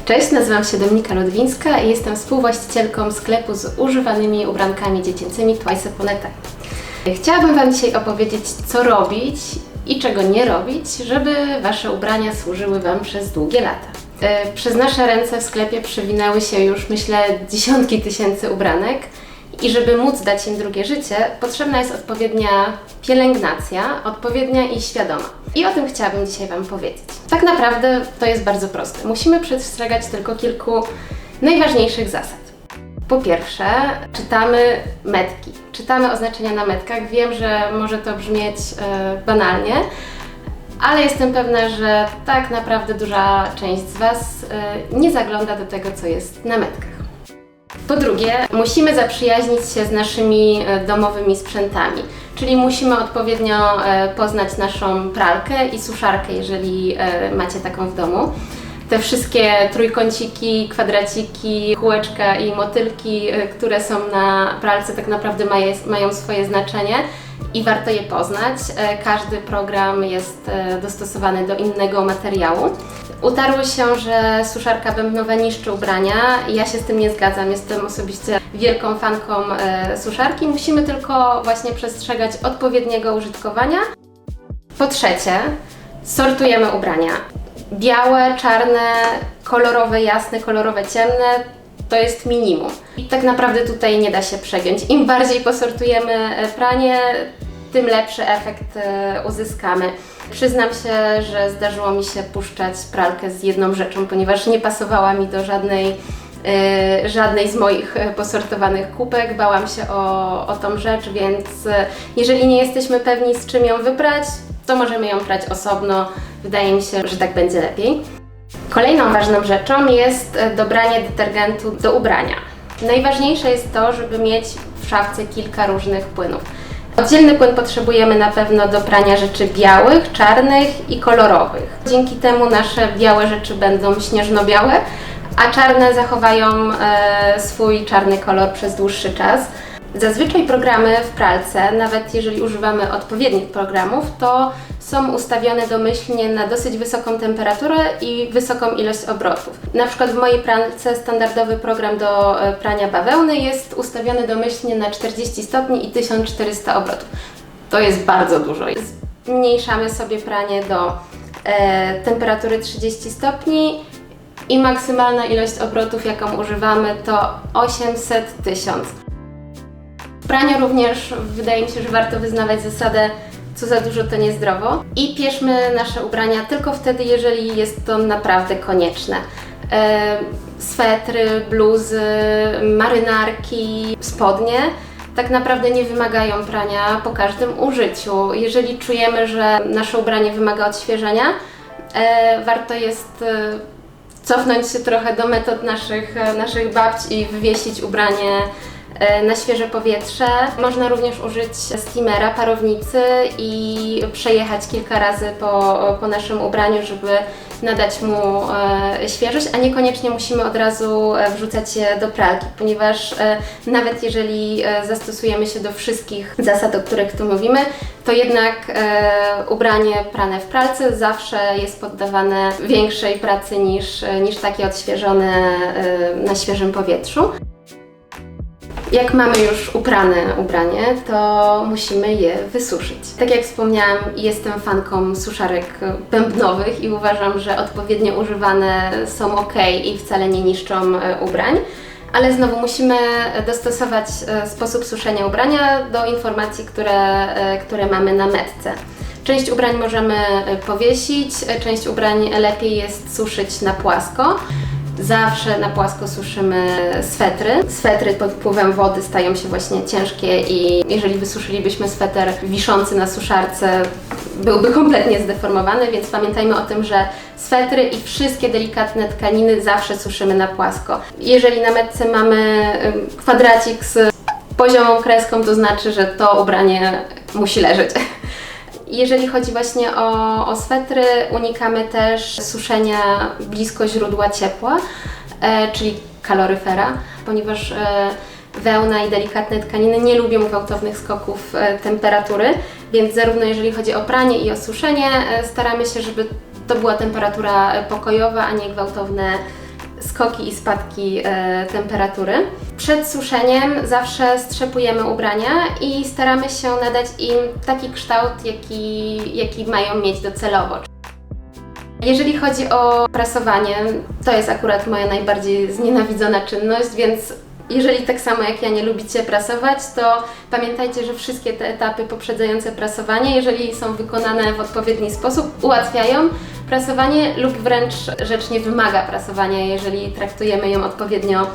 Cześć, nazywam się Dominika Ludwińska i jestem współwłaścicielką sklepu z używanymi ubrankami dziecięcymi Twice Upon a Time. Chciałabym Wam dzisiaj opowiedzieć, co robić i czego nie robić, żeby Wasze ubrania służyły Wam przez długie lata. Przez nasze ręce w sklepie przewinęły się już, myślę, dziesiątki tysięcy ubranek i żeby móc dać im drugie życie, potrzebna jest odpowiednia pielęgnacja, odpowiednia i świadoma. I o tym chciałabym dzisiaj Wam powiedzieć. Tak naprawdę to jest bardzo proste. Musimy przestrzegać tylko kilku najważniejszych zasad. Po pierwsze, czytamy metki. Czytamy oznaczenia na metkach. Wiem, że może to brzmieć banalnie, ale jestem pewna, że tak naprawdę duża część z Was nie zagląda do tego, co jest na metkach. Po drugie, musimy zaprzyjaźnić się z naszymi domowymi sprzętami, czyli musimy odpowiednio poznać naszą pralkę i suszarkę, jeżeli macie taką w domu. Te wszystkie trójkąciki, kwadraciki, kółeczka i motylki, które są na pralce, tak naprawdę mają swoje znaczenie i warto je poznać. Każdy program jest dostosowany do innego materiału. Utarło się, że suszarka bębnowa niszczy ubrania. Ja się z tym nie zgadzam. Jestem osobiście wielką fanką suszarki. Musimy tylko właśnie przestrzegać odpowiedniego użytkowania. Po trzecie, sortujemy ubrania. Białe, czarne, kolorowe, jasne, kolorowe, ciemne to jest minimum. I tak naprawdę tutaj nie da się przegiąć. Im bardziej posortujemy pranie, tym lepszy efekt uzyskamy. Przyznam się, że zdarzyło mi się puszczać pralkę z jedną rzeczą, ponieważ nie pasowała mi do żadnej z moich posortowanych kubek. Bałam się o tą rzecz, więc jeżeli nie jesteśmy pewni, z czym ją wyprać, to możemy ją prać osobno. Wydaje mi się, że tak będzie lepiej. Kolejną ważną rzeczą jest dobranie detergentu do ubrania. Najważniejsze jest to, żeby mieć w szafce kilka różnych płynów. Oddzielny płyn potrzebujemy na pewno do prania rzeczy białych, czarnych i kolorowych. Dzięki temu nasze białe rzeczy będą śnieżno-białe, a czarne zachowają swój czarny kolor przez dłuższy czas. Zazwyczaj programy w pralce, nawet jeżeli używamy odpowiednich programów, to są ustawione domyślnie na dosyć wysoką temperaturę i wysoką ilość obrotów. Na przykład w mojej pralce standardowy program do prania bawełny jest ustawiony domyślnie na 40 stopni i 1400 obrotów. To jest bardzo dużo. Zmniejszamy sobie pranie do temperatury 30 stopni i maksymalna ilość obrotów, jaką używamy, to 800-1000. W praniu również wydaje mi się, że warto wyznawać zasadę co za dużo to niezdrowo i pierzmy nasze ubrania tylko wtedy, jeżeli jest to naprawdę konieczne. Swetry, bluzy, marynarki, spodnie tak naprawdę nie wymagają prania po każdym użyciu. Jeżeli czujemy, że nasze ubranie wymaga odświeżenia, warto jest cofnąć się trochę do metod naszych babci i wywiesić ubranie na świeże powietrze. Można również użyć steamera, parownicy i przejechać kilka razy po naszym ubraniu, żeby nadać mu świeżość, a niekoniecznie musimy od razu wrzucać je do pralki, ponieważ nawet jeżeli zastosujemy się do wszystkich zasad, o których tu mówimy, to jednak ubranie prane w pralce zawsze jest poddawane większej pracy niż takie odświeżone na świeżym powietrzu. Jak mamy już uprane ubranie, to musimy je wysuszyć. Tak jak wspomniałam, jestem fanką suszarek bębnowych i uważam, że odpowiednio używane są ok i wcale nie niszczą ubrań, ale znowu musimy dostosować sposób suszenia ubrania do informacji, które mamy na metce. Część ubrań możemy powiesić, część ubrań lepiej jest suszyć na płasko. Zawsze na płasko suszymy swetry. Swetry pod wpływem wody stają się właśnie ciężkie i jeżeli wysuszylibyśmy sweter wiszący na suszarce, byłby kompletnie zdeformowany, więc pamiętajmy o tym, że swetry i wszystkie delikatne tkaniny zawsze suszymy na płasko. Jeżeli na metce mamy kwadracik z poziomą kreską, to znaczy, że to ubranie musi leżeć. Jeżeli chodzi właśnie o swetry, unikamy też suszenia blisko źródła ciepła, czyli kaloryfera, ponieważ wełna i delikatne tkaniny nie lubią gwałtownych skoków temperatury, więc zarówno jeżeli chodzi o pranie i o suszenie, staramy się, żeby to była temperatura pokojowa, a nie gwałtowne skoki i spadki temperatury. Przed suszeniem zawsze strzepujemy ubrania i staramy się nadać im taki kształt, jaki mają mieć docelowo. Jeżeli chodzi o prasowanie, to jest akurat moja najbardziej znienawidzona czynność, więc jeżeli tak samo jak ja nie lubicie prasować, to pamiętajcie, że wszystkie te etapy poprzedzające prasowanie, jeżeli są wykonane w odpowiedni sposób, ułatwiają prasowanie lub wręcz rzecz nie wymaga prasowania, jeżeli traktujemy ją odpowiednio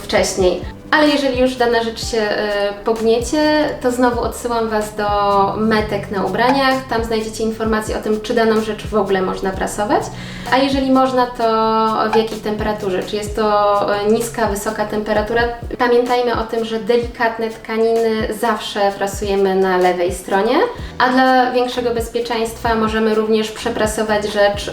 wcześniej. Ale jeżeli już dana rzecz się pogniecie, to znowu odsyłam Was do metek na ubraniach. Tam znajdziecie informacje o tym, czy daną rzecz w ogóle można prasować. A jeżeli można, to w jakiej temperaturze. Czy jest to niska, wysoka temperatura. Pamiętajmy o tym, że delikatne tkaniny zawsze prasujemy na lewej stronie. A dla większego bezpieczeństwa możemy również przeprasować rzecz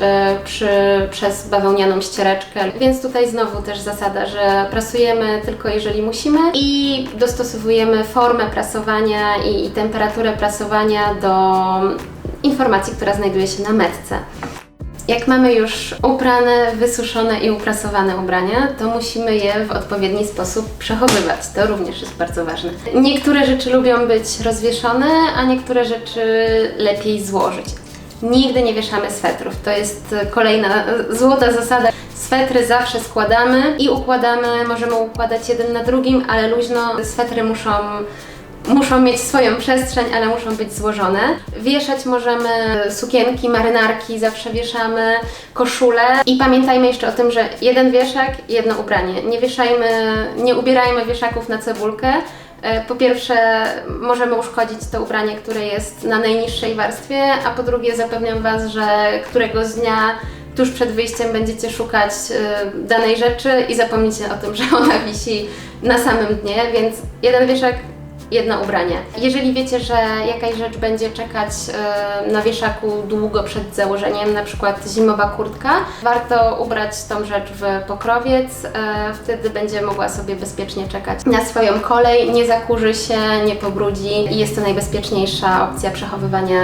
przez bawełnianą ściereczkę. Więc tutaj znowu też zasada, że prasujemy tylko jeżeli musimy i dostosowujemy formę prasowania i temperaturę prasowania do informacji, która znajduje się na metce. Jak mamy już uprane, wysuszone i uprasowane ubrania, to musimy je w odpowiedni sposób przechowywać. To również jest bardzo ważne. Niektóre rzeczy lubią być rozwieszone, a niektóre rzeczy lepiej złożyć. Nigdy nie wieszamy swetrów. To jest kolejna złota zasada. Swetry zawsze składamy i układamy, możemy układać jeden na drugim, ale luźno. Swetry muszą mieć swoją przestrzeń, ale muszą być złożone. Wieszać możemy sukienki, marynarki, zawsze wieszamy, koszule. I pamiętajmy jeszcze o tym, że jeden wieszak, jedno ubranie. Nie ubierajmy wieszaków na cebulkę. Po pierwsze, możemy uszkodzić to ubranie, które jest na najniższej warstwie, a po drugie zapewniam Was, że któregoś dnia tuż przed wyjściem będziecie szukać danej rzeczy i zapomnicie o tym, że ona wisi na samym dnie, więc jeden wieszak, jedno ubranie. Jeżeli wiecie, że jakaś rzecz będzie czekać na wieszaku długo przed założeniem, na przykład zimowa kurtka, warto ubrać tą rzecz w pokrowiec, wtedy będzie mogła sobie bezpiecznie czekać na swoją kolej, nie zakurzy się, nie pobrudzi i jest to najbezpieczniejsza opcja przechowywania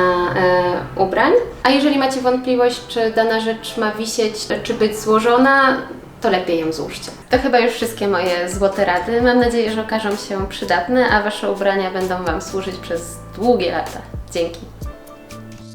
ubrań. A jeżeli macie wątpliwość, czy dana rzecz ma wisieć, czy być złożona, to lepiej ją złóżcie. To chyba już wszystkie moje złote rady. Mam nadzieję, że okażą się przydatne, a Wasze ubrania będą Wam służyć przez długie lata. Dzięki!